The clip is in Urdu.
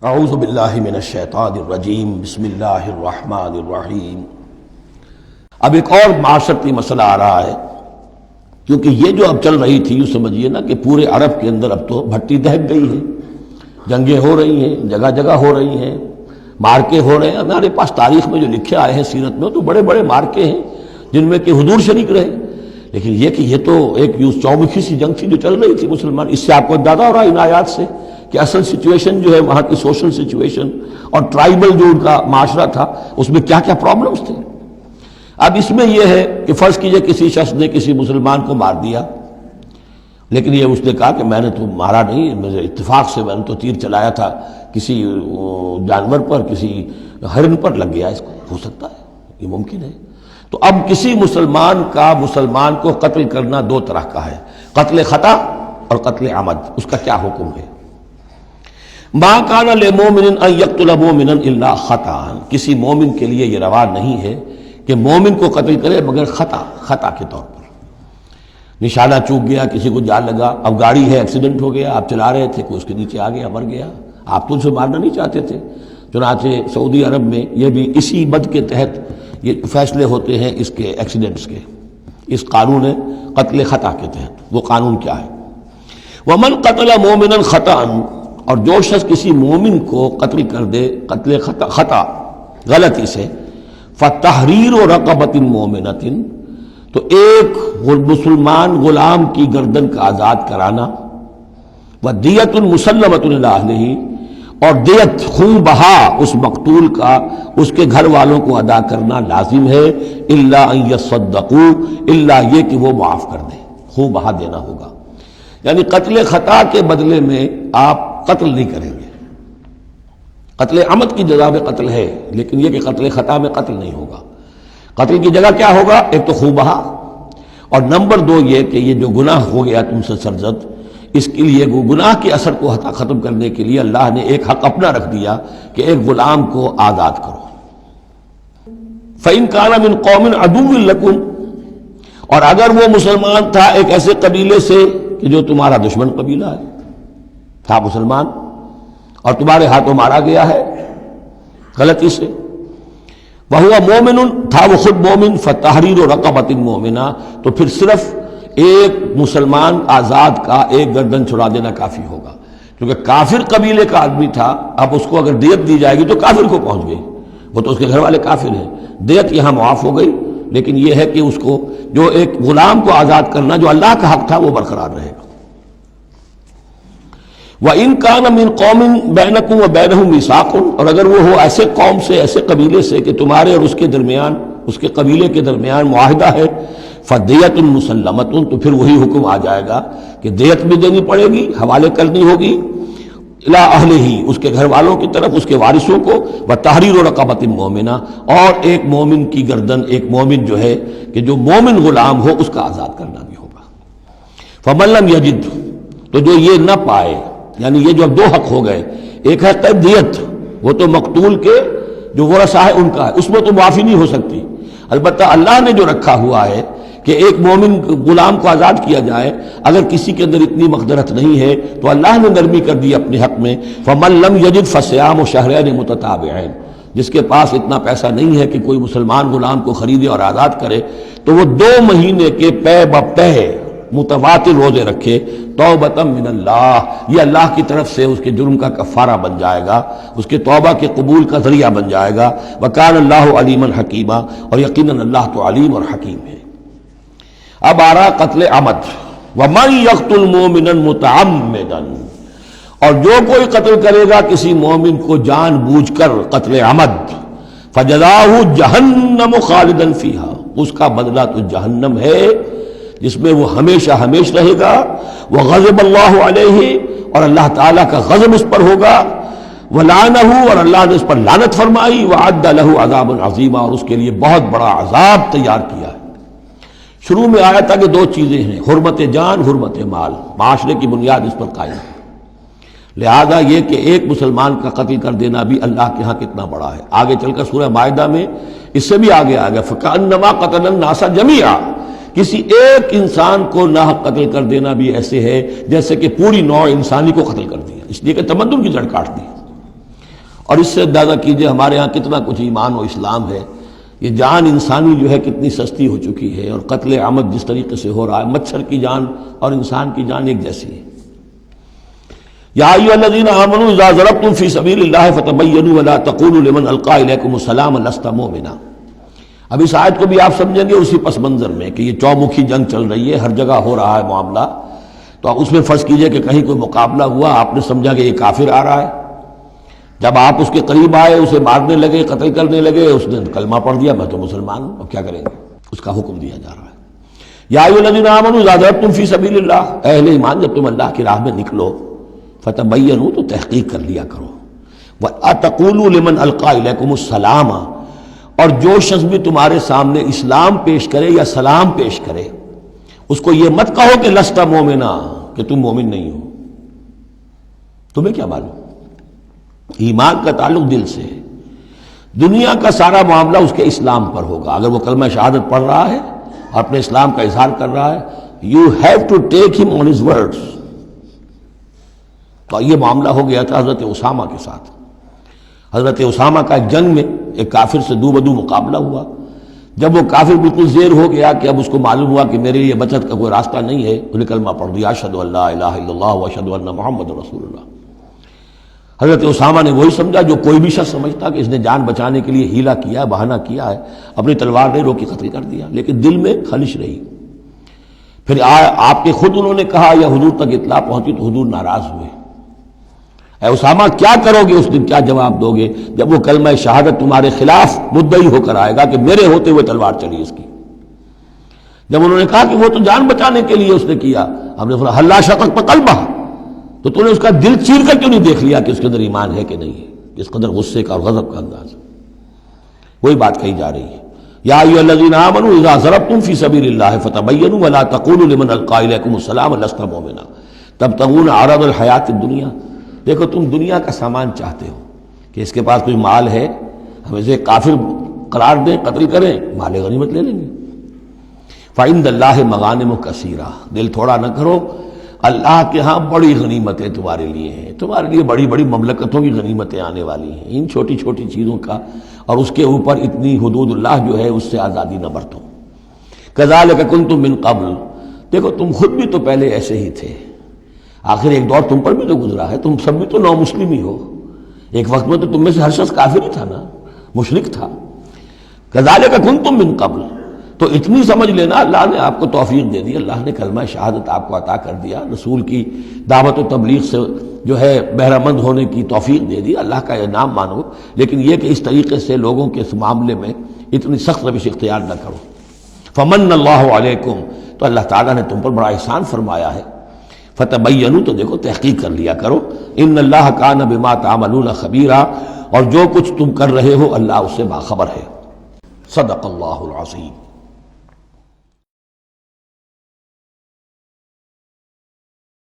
اعوذ باللہ من الشیطان الرجیم بسم اللہ الرحمن الرحیم۔ اب ایک اور معاشرتی مسئلہ آ رہا ہے، کیونکہ یہ جو اب چل رہی تھی، یوں سمجھیے نا کہ پورے عرب کے اندر اب تو بھٹی دہک گئی ہے، جنگیں ہو رہی ہیں، جگہ جگہ ہو رہی ہیں، مارکے ہو رہے ہیں۔ ہمارے پاس تاریخ میں جو لکھے آئے ہیں سیرت میں تو بڑے بڑے مارکے ہیں جن میں کہ حضور شریک رہے، لیکن یہ کہ یہ تو ایک یوں چومکھی سی جنگ تھی جو چل رہی تھی مسلمان۔ اس سے آپ کو اندازہ ہو رہا ہے ان آیات سے کہ اصل سچویشن جو ہے وہاں کی سوشل سچویشن اور ٹرائبل جو ان کا معاشرہ تھا اس میں کیا کیا پرابلمز تھے۔ اب اس میں یہ ہے کہ فرض کیجئے کسی شخص نے کسی مسلمان کو مار دیا، لیکن یہ اس نے کہا کہ میں نے تو مارا نہیں، میرے اتفاق سے میں نے تو تیر چلایا تھا کسی جانور پر، کسی ہرن پر لگ گیا، اس کو ہو سکتا ہے، یہ ممکن ہے۔ تو اب کسی مسلمان کا مسلمان کو قتل کرنا دو طرح کا ہے، قتل خطا اور قتل عمد۔ اس کا کیا حکم ہے؟ ما کان للمؤمن ان یقتل مؤمنا الا خطا، کسی مومن کے لیے یہ روا نہیں ہے کہ مومن کو قتل کرے مگر خطا کے طور پر۔ نشانہ چوک گیا، کسی کو جان لگا، اب گاڑی ہے، ایکسیڈنٹ ہو گیا، آپ چلا رہے تھے، کوئی اس کے نیچے آ گیا، مر گیا، آپ تو اسے مارنا نہیں چاہتے تھے۔ چنانچہ سعودی عرب میں یہ بھی اسی بد کے تحت یہ فیصلے ہوتے ہیں اس کے ایکسیڈنٹس کے، اس قانون قتل خطا کے تحت۔ وہ قانون کیا ہے؟ ومن قتل مومنا خطا، اور جو شخص کسی مومن کو قتل کر دے قتل خطا غلطی سے، فتحریر رقبۃ مومنۃ، تو ایک مسلمان غلام کی گردن کا آزاد کرانا، ودیۃ مسلمۃ الی اہلہ، اور دیت خون بہا اس مقتول کا اس کے گھر والوں کو ادا کرنا لازم ہے، الا ان یصدقوا، الا یہ کہ وہ معاف کر دیں، خون بہا دینا ہوگا۔ یعنی قتل خطا کے بدلے میں آپ قتل نہیں کریں گے، قتل عمد کی جزا میں قتل ہے، لیکن یہ کہ قتل خطا میں قتل نہیں ہوگا۔ قتل کی جگہ کیا ہوگا؟ ایک تو خون بہا، اور نمبر دو یہ کہ یہ جو گناہ ہو گیا تم سے سرزد، اس کے لیے گناہ کے اثر کو ختم کرنے کے لیے اللہ نے ایک حق اپنا رکھ دیا کہ ایک غلام کو آزاد کرو۔ فَإِن كَانَ مِن قَوْمٍ عَدُوٍّ لَكُمْ، اور اگر وہ مسلمان تھا ایک ایسے قبیلے سے کہ جو تمہارا دشمن قبیلہ ہے، تھا مسلمان اور تمہارے ہاتھوں مارا گیا ہے غلطی سے، وَهُوَ مُؤْمِنٌ، تھا وہ خود مومن، فَتَحْرِيرُ رَقَبَةٍ مُؤْمِنَةٍ، تو پھر صرف ایک مسلمان آزاد کا ایک گردن چھڑا دینا کافی ہوگا، کیونکہ کافر قبیلے کا آدمی تھا، اب اس کو اگر دیت دی جائے گی تو کافر کو پہنچ گئی، وہ تو اس کے گھر والے کافر ہیں، دیت یہاں معاف ہو گئی، لیکن یہ ہے کہ اس کو جو ایک غلام کو آزاد کرنا جو اللہ کا حق تھا وہ برقرار رہے گا۔ وَإِن كَانَ مِن قَوْمٍ بَيْنَكُمْ وَبَيْنَهُم مِيثَاقٌ، اور اگر وہ ہو ایسے قوم سے، ایسے قبیلے سے کہ تمہارے اور اس کے درمیان، اس کے قبیلے کے درمیان معاہدہ ہے، فَدِيَةٌ مُسَلَّمَةٌ، تو پھر وہی حکم آ جائے گا کہ دیت بھی دینی پڑے گی، حوالے کرنی ہوگی، اِلَىٰ أَهْلِهِ، اس کے گھر والوں کی طرف، اس کے وارثوں کو، وَتَحْرِيرُ رَقَبَةٍ مُؤْمِنَةٍ، اور ایک مومن کی گردن، ایک مومن جو ہے کہ جو مومن غلام ہو اس کا آزاد کرنا بھی ہوگا۔ فَمَن لَّمْ يَجِدْ، تو جو یہ نہ پائے، یعنی یہ جو اب دو حق ہو گئے، ایک ہے قید دیت، وہ تو مقتول کے جو ورثہ ہے ان کا ہے، اس میں تو معافی نہیں ہو سکتی، البتہ اللہ نے جو رکھا ہوا ہے کہ ایک مومن غلام کو آزاد کیا جائے، اگر کسی کے اندر اتنی مقدرت نہیں ہے تو اللہ نے نرمی کر دی اپنے حق میں، فَمَن لَّمْ يَجِدْ فَصِيَامُ شَهْرَيْنِ مُتَتَابِعَيْنِ، جس کے پاس اتنا پیسہ نہیں ہے کہ کوئی مسلمان غلام کو خریدے اور آزاد کرے تو وہ 2 مہینے کے پے بپے متواتر روزے رکھے، توبۃ من اللہ، یہ اللہ کی طرف سے اس کے جرم کا کفارہ بن جائے گا، اس کے توبہ کے قبول کا ذریعہ بن جائے گا۔ وَكَانَ اللَّهُ عَلِيمًا حَكِيمًا، اور یقیناً اللہ تو علیم اور حکیم ہے۔ اب آ رہا قتل عمد، وَمَن يَقْتُلْ مُؤْمِنًا مُتَعَمِّدًا، اور جو کوئی قتل کرے گا کسی مومن کو جان بوجھ کر قتل عمد، فَجَزَاؤُهُ جَهَنَّمُ خَالِدًا فِيهَا، اس کا بدلہ تو جہنم ہے جس میں وہ ہمیشہ ہمیشہ رہے گا، وغضب اللہ علیہ، اور اللہ تعالیٰ کا غضب اس پر ہوگا، ولعنہ، اور اللہ نے اس پر لعنت فرمائی، وعد لہ عذاب عظیما، اور اس کے لیے بہت بڑا عذاب تیار کیا ہے۔ شروع میں آیا تھا کہ 2 چیزیں ہیں، حرمت جان، حرمت مال، معاشرے کی بنیاد اس پر قائم ہے، لہذا یہ کہ ایک مسلمان کا قتل کر دینا بھی اللہ کے ہاں کتنا بڑا ہے۔ آگے چل کر سورہ مائدہ میں اس سے بھی آگے آ گیا، فَكَأَنَّمَا قَتَلَ النَّاسَ جَمِيعًا، کسی ایک انسان کو ناحق قتل کر دینا بھی ایسے ہے جیسے کہ پوری نوع انسانی کو قتل کر دیا، اس لیے کہ تمدن کی جڑ کاٹ دی۔ اور اس سے اندازہ کیجئے ہمارے ہاں کتنا کچھ ایمان و اسلام ہے. یہ جان انسانی جو ہے کتنی سستی ہو چکی ہے، اور قتل عمد جس طریقے سے ہو رہا ہے، مچھر کی جان اور انسان کی جان ایک جیسی ہے. یا ایھا الذین آمنوا اذا ضربتم فی سبیل اللہ فتبینوا ولا تقولوا لمن القی الیکم السلام لست مؤمنا. اب اس آیت کو بھی آپ سمجھیں گے اسی پس منظر میں کہ یہ چومکھی جنگ چل رہی ہے، ہر جگہ ہو رہا ہے معاملہ. تو اس میں فرض کیجئے کہ کہیں کوئی مقابلہ ہوا، آپ نے سمجھا کہ یہ کافر آ رہا ہے، جب آپ اس کے قریب آئے، اسے مارنے لگے، قتل کرنے لگے، اس نے کلمہ پڑھ دیا میں تو مسلمان ہوں، اب کیا کریں گے؟ اس کا حکم دیا جا رہا ہے. یا ایھا الذین آمنوا اذا ضربتم فی سبیل اللہ، اہل ایمان جب تم اللہ کی راہ میں نکلو، فتبینوا تو تحقیق کر لیا کرو، وَأَتَقُولُوا لِمَنْ أَلْقَى إِلَيْكُمُ السَّلَامَ، اور جو شخص بھی تمہارے سامنے اسلام پیش کرے یا سلام پیش کرے اس کو یہ مت کہو کہ لست مومنا، کہ تم مومن نہیں ہو. تمہیں کیا معلوم؟ ایمان کا تعلق دل سے ہے. دنیا کا سارا معاملہ اس کے اسلام پر ہوگا. اگر وہ کلمہ شہادت پڑھ رہا ہے اور اپنے اسلام کا اظہار کر رہا ہے، یو ہیو ٹو ٹیک ہم آن ہز ورڈز. تو یہ معاملہ ہو گیا تھا حضرت اسامہ کے ساتھ. حضرت اسامہ کا ایک جنگ میں ایک کافر سے دو بدو مقابلہ ہوا. جب وہ کافر بالکل زیر ہو گیا کہ اب اس کو معلوم ہوا کہ میرے لیے بچت کا کوئی راستہ نہیں ہے، انہیں کلمہ پڑھ دیا، اشہد ان لا الہ الا اللہ واشہد ان محمد رسول اللہ. حضرت اسامہ نے وہی سمجھا جو کوئی بھی شخص سمجھتا کہ اس نے جان بچانے کے لیے ہیلہ کیا ہے، بہانہ کیا ہے، اپنی تلوار نے روکی قتل کر دیا. لیکن دل میں خلش رہی. پھر آپ کے خود انہوں نے کہا یا حضور تک اطلاع پہنچی تو حضور ناراض ہوئے. اے اسامہ کیا کرو گے اس دن، کیا جواب دو گے جب وہ کلمہ شہادت تمہارے خلاف مدعی ہو کر آئے گا کہ میرے ہوتے ہوئے تلوار چلی اس کی. جب انہوں نے کہا کہ وہ تو جان بچانے کے لیے اس نے کیا، ہم نے فرمایا حلا شقق بقلبہ، تو تو نے اس کا دل چیر کر کیوں نہیں دیکھ لیا کہ اس کے اندر ایمان ہے کہ نہیں ہے؟ اس قدر غصے کا اور غضب کا انداز. وہی بات کہی جا رہی ہے. یا ایھا الذین آمنوا اذا ضربتم فی سبیل اللہ فتبینوا ولا تقولوا لمن القی الیکم السلام لست مؤمنا تبتغون عرض الحیات الدنیا. دیکھو تم دنیا کا سامان چاہتے ہو کہ اس کے پاس کوئی مال ہے، ہم اسے کافر قرار دیں، قتل کریں، مال غنیمت لے لیں گے. فعند اللہ مغانم کثیرہ، دل تھوڑا نہ کرو، اللہ کے ہاں بڑی غنیمتیں تمہارے لیے ہیں، تمہارے لیے بڑی بڑی مملکتوں کی غنیمتیں آنے والی ہیں. ان چھوٹی چھوٹی چیزوں کا اور اس کے اوپر اتنی حدود اللہ جو ہے اس سے آزادی نہ برتو. کذالک کنتم من قبل، دیکھو تم خود بھی تو پہلے ایسے ہی تھے. آخر ایک دور تم پر بھی تو گزرا ہے، تم سب بھی تو نو مسلم ہی ہو. ایک وقت میں تو تم میں سے ہر شخص کافر ہی تھا نا، مشرک تھا. کذالک کنتم من قبل، تو اتنی سمجھ لینا اللہ نے آپ کو توفیق دے دی، اللہ نے کلمہ شہادت آپ کو عطا کر دیا، رسول کی دعوت و تبلیغ سے جو ہے بہرہ مند ہونے کی توفیق دے دی. اللہ کا انعام مانو، لیکن یہ کہ اس طریقے سے لوگوں کے اس معاملے میں اتنی سخت روش اختیار نہ کرو. فمن اللہ علیکم، تو اللہ تعالیٰ نے تم پر بڑا احسان فرمایا ہے. فتبینوا، تو دیکھو تحقیق کر لیا کرو. ان اللہ کان بما تعملون خبیرا، اور جو کچھ تم کر رہے ہو اللہ اس سے باخبر ہے. صدق اللہ العظیم.